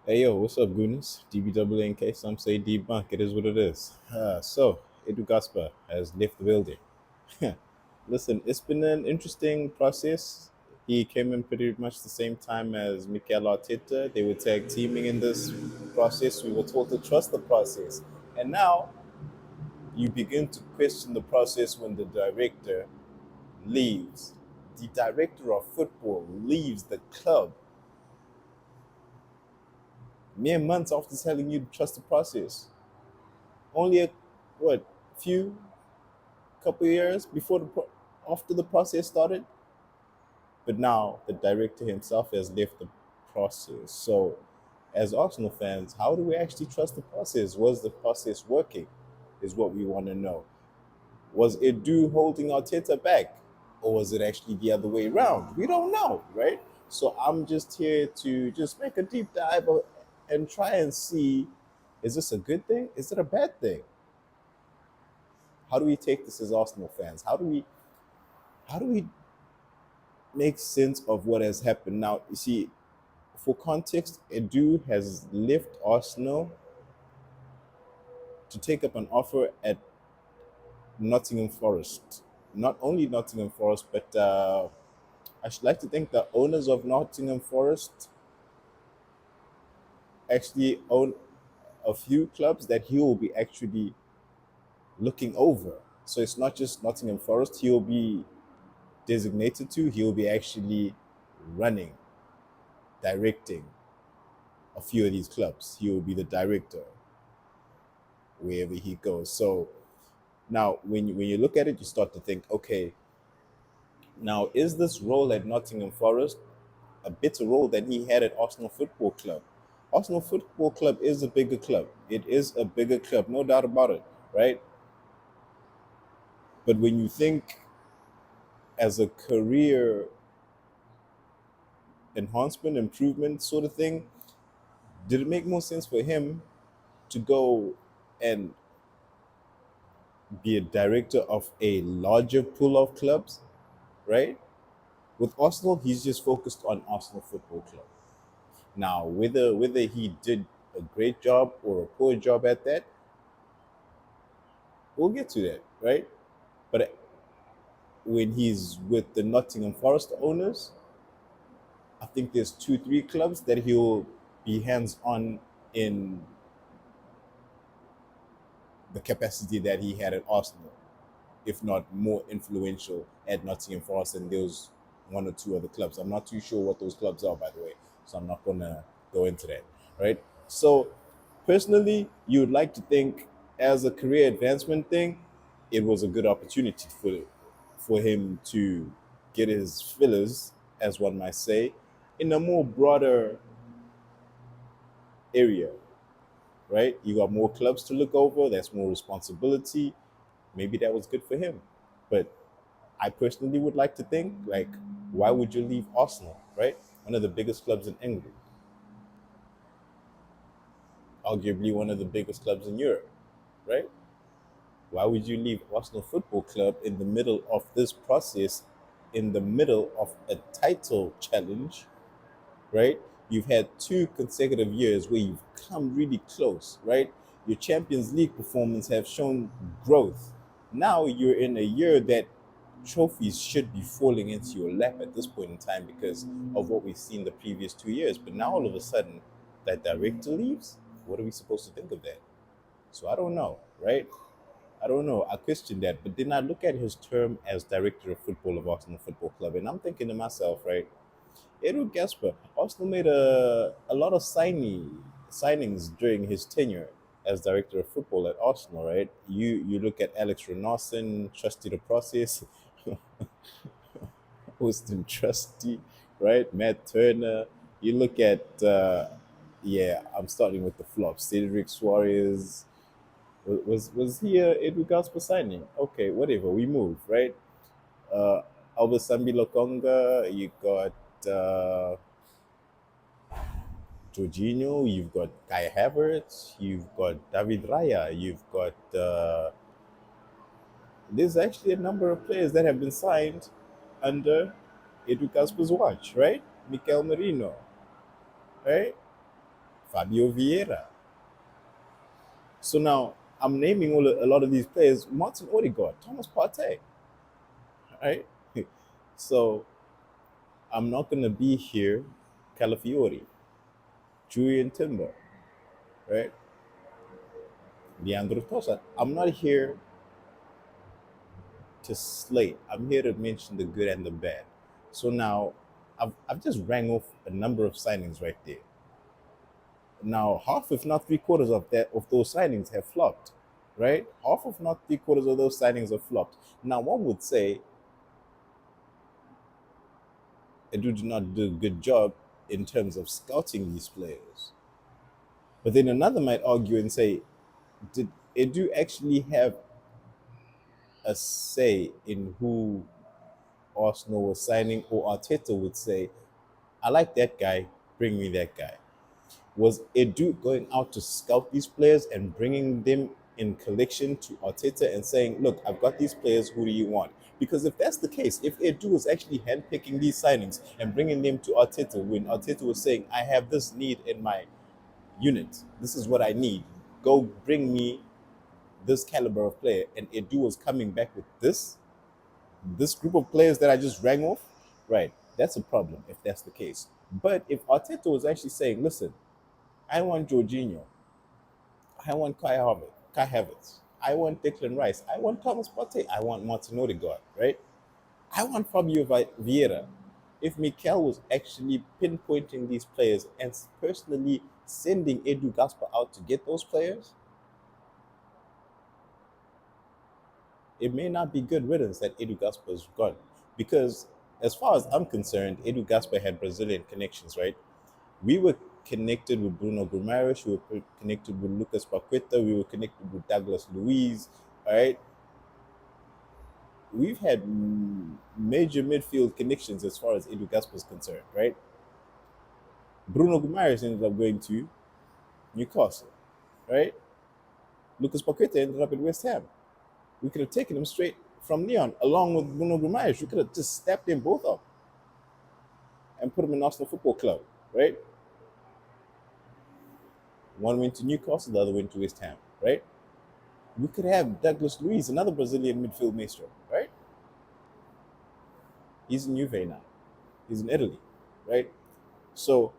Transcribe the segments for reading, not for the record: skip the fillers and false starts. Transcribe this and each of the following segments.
Hey yo, what's up, Goonies? DBWNK, some say debunk. It is what it is. So, Edu Gaspar has left the building. Listen, it's been an interesting process. He came in pretty much the same time as Mikel Arteta. They were tag teaming in this process. We were told to trust the process. And now you begin to question the process when the director leaves. The director of football leaves the club mere months after telling you to trust the process. Only a what few couple years before after the process started, but now the director himself has left the process. So, as Arsenal fans, how do we actually trust the process? Was the process working? Is what we want to know. Was Edu holding Arteta back, or was it actually the other way around? We don't know, right? So I'm just here to just make a deep dive and try and see: is this a good thing? Is it a bad thing? How do we take this as Arsenal fans? How do we make sense of what has happened? Now, you see, for context, Edu has left Arsenal to take up an offer at Nottingham Forest. Not only Nottingham Forest, but I should like to think the owners of Nottingham Forest actually own a few clubs that he will be actually looking over. So it's not just Nottingham Forest he will be designated to, he will be actually running, directing a few of these clubs. He will be the director wherever he goes. So now, when you look at it, you start to think, okay, now is this role at Nottingham Forest a better role than he had at Arsenal Football Club? Arsenal Football Club is a bigger club. It is a bigger club, no doubt about it, right? But when you think as a career enhancement, improvement sort of thing, did it make more sense for him to go and be a director of a larger pool of clubs, right? With Arsenal, he's just focused on Arsenal Football Club. Now, whether he did a great job or a poor job at that, we'll get to that, right? But when he's with the Nottingham Forest owners, I think there's two, three clubs that he'll be hands on in the capacity that he had at Arsenal, if not more influential at Nottingham Forest than those one or two other clubs. I'm not too sure what those clubs are, by the way, so I'm not gonna go into that, right? So, personally, you would like to think, as a career advancement thing, it was a good opportunity for him to get his fillers, as one might say, in a more broader area, right? You got more clubs to look over. That's more responsibility. Maybe that was good for him, but I personally would like to think, like, why would you leave Arsenal, right? One of the biggest clubs in England, arguably one of the biggest clubs in Europe, right? Why would you leave Arsenal Football Club in the middle of this process, in the middle of a title challenge, right? You've had two consecutive years where you've come really close, right? Your Champions League performance have shown growth. Now you're in a year that trophies should be falling into your lap at this point in time because of what we've seen the previous 2 years. But now all of a sudden, that director leaves. What are we supposed to think of that? So I don't know, right? I don't know. I question that. But then I look at his term as director of football of Arsenal Football Club, and I'm thinking to myself, right? Edu Gaspar, Arsenal made a lot of signings during his tenure as director of football at Arsenal, right? You look at Alex Renarson, trusty the process, Austin Trusty, right? Matt Turner. You look at yeah, I'm starting with the flops. Cedric Suarez was he a Edu Gaspar signing? Okay, whatever. We move, right? Albert Sambi Lokonga. You got. Jorginho, you've got Kai Havertz, you've got David Raya, you've got there's actually a number of players that have been signed under Edu Gaspar's watch, right? Mikel Merino, right? Fabio Vieira. So now I'm naming a lot of these players: Martin Odegaard, Thomas Partey, right? So I'm not gonna be here, Calafiori, Julian Timber, right? Leandro Tosa. I'm not here to slate. I'm here to mention the good and the bad. So now I've just rang off a number of signings right there. Now half, if not three quarters of those signings have flopped, right? Half, if not three quarters of those signings have flopped. Now one would say Edu did not do a good job in terms of scouting these players. But then another might argue and say, did Edu actually have a say in who Arsenal was signing, or Arteta would say, I like that guy, bring me that guy? Was Edu going out to scout these players and bringing them in collection to Arteta and saying, look, I've got these players, who do you want? Because if that's the case, if Edu was actually handpicking these signings and bringing them to Arteta when Arteta was saying, I have this need in my unit, this is what I need, go bring me this caliber of player, and Edu was coming back with this group of players that I just rang off, right? That's a problem if that's the case. But if Arteta was actually saying, listen, I want Jorginho, I want Kai Havertz, I want Declan Rice, I want Thomas Partey, I want Martin Odegaard, right? I want Fabio Vieira. If Mikel was actually pinpointing these players and personally sending Edu Gaspar out to get those players, it may not be good riddance that Edu Gaspar is gone. Because as far as I'm concerned, Edu Gaspar had Brazilian connections, right? We were connected with Bruno Guimaraes, we were connected with Lucas Paqueta, we were connected with Douglas Luiz, all right? We've had major midfield connections as far as Edu Gaspar is concerned, right? Bruno Guimaraes ended up going to Newcastle, right? Lucas Paqueta ended up at West Ham. We could have taken him straight from Lyon along with Bruno Guimaraes. We could have just stepped them both up and put them in Arsenal Football Club, right? One went to Newcastle, the other went to West Ham, right? We could have Douglas Luiz, another Brazilian midfield maestro, right? He's in Juve now. He's in Italy, right? So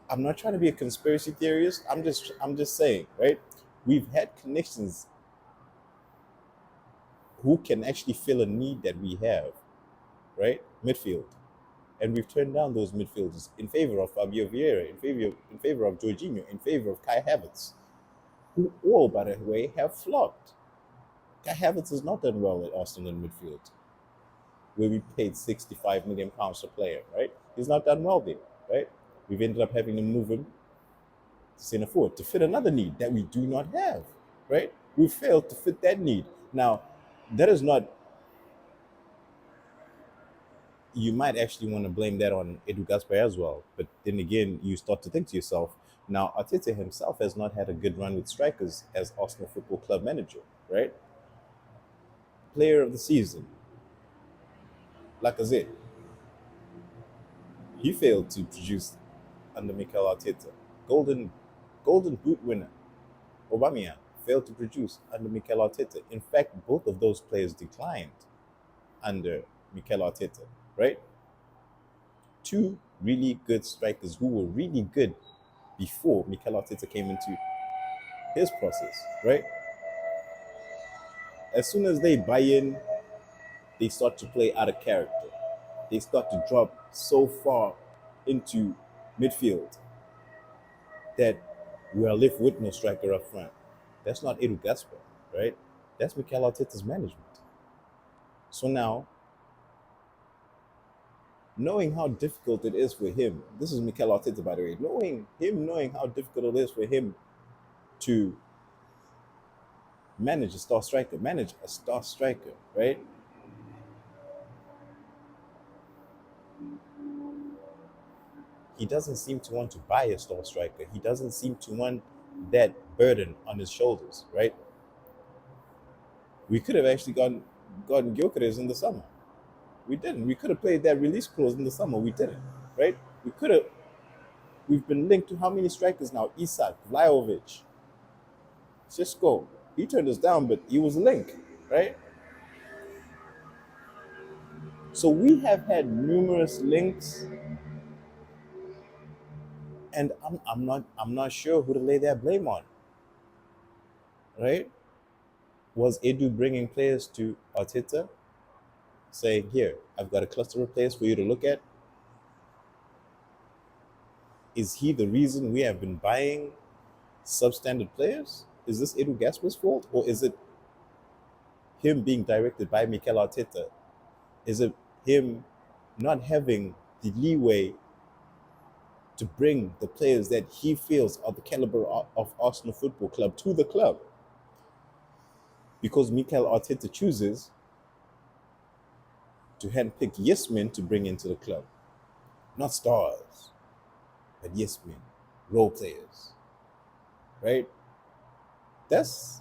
I'm not trying to be a conspiracy theorist. I'm just saying, right? We've had connections who can actually fill a need that we have, right? Midfield. And we've turned down those midfielders in favor of Fabio Vieira, in favor of Jorginho, in favor of Kai Havertz, who all, by the way, have flopped. Kai Havertz has not done well at Arsenal in midfield, where we paid £65 million a player, right? He's not done well there, right? We've ended up having to move him to centre forward to fit another need that we do not have, right? We failed to fit that need. Now, that is not, you might actually want to blame that on Edu Gaspar as well. But then again, you start to think to yourself, now Arteta himself has not had a good run with strikers as Arsenal Football Club manager, right? Player of the season, Lacazette, he failed to produce under Mikel Arteta. Golden Boot winner, Aubameyang, failed to produce under Mikel Arteta. In fact, both of those players declined under Mikel Arteta, right? Two really good strikers who were really good before Mikel Arteta came into his process, right? As soon as they buy in, they start to play out of character. They start to drop so far into midfield that we are left with no striker up front. That's not Edu Gaspar, right? That's Mikel Arteta's management. So now, knowing how difficult it is for him, this is Mikel Arteta, by the way, knowing how difficult it is for him to manage a star striker, right? He doesn't seem to want to buy a star striker. He doesn't seem to want that burden on his shoulders, right? We could have actually gotten Gyökeres in the summer. We didn't. We could have played that release clause in the summer. We didn't, right? We We've been linked to how many strikers now? Isak, Vlahovic, Cisco. He turned us down, but he was a link, right? So we have had numerous links, and I'm not sure who to lay that blame on, right? Was Edu bringing players to Arteta, saying, "Here, I've got a cluster of players for you to look at"? Is he the reason we have been buying substandard players? Is this Edu Gaspar's fault, or is it him being directed by Mikel Arteta? Is it him not having the leeway to bring the players that he feels are the caliber of Arsenal Football Club to the club? Because Mikel Arteta chooses to handpick yes men to bring into the club. Not stars, but yes men, role players, right? That's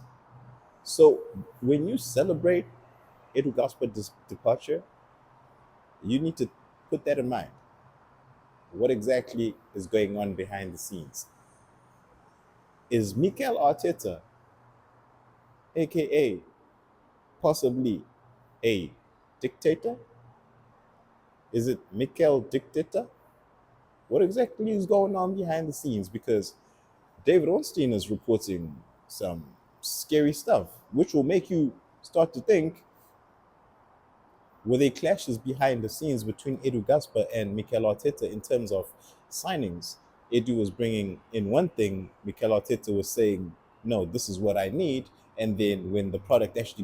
so when you celebrate Edu Gaspar's departure, you need to put that in mind. What exactly is going on behind the scenes? Is Mikel Arteta, aka possibly a dictator? Is it Mikel Dictator? What exactly is going on behind the scenes? Because David Ornstein is reporting some scary stuff, which will make you start to think, were there clashes behind the scenes between Edu Gaspar and Mikel Arteta in terms of signings? Edu was bringing in one thing, Mikel Arteta was saying, no, this is what I need. And then when the product actually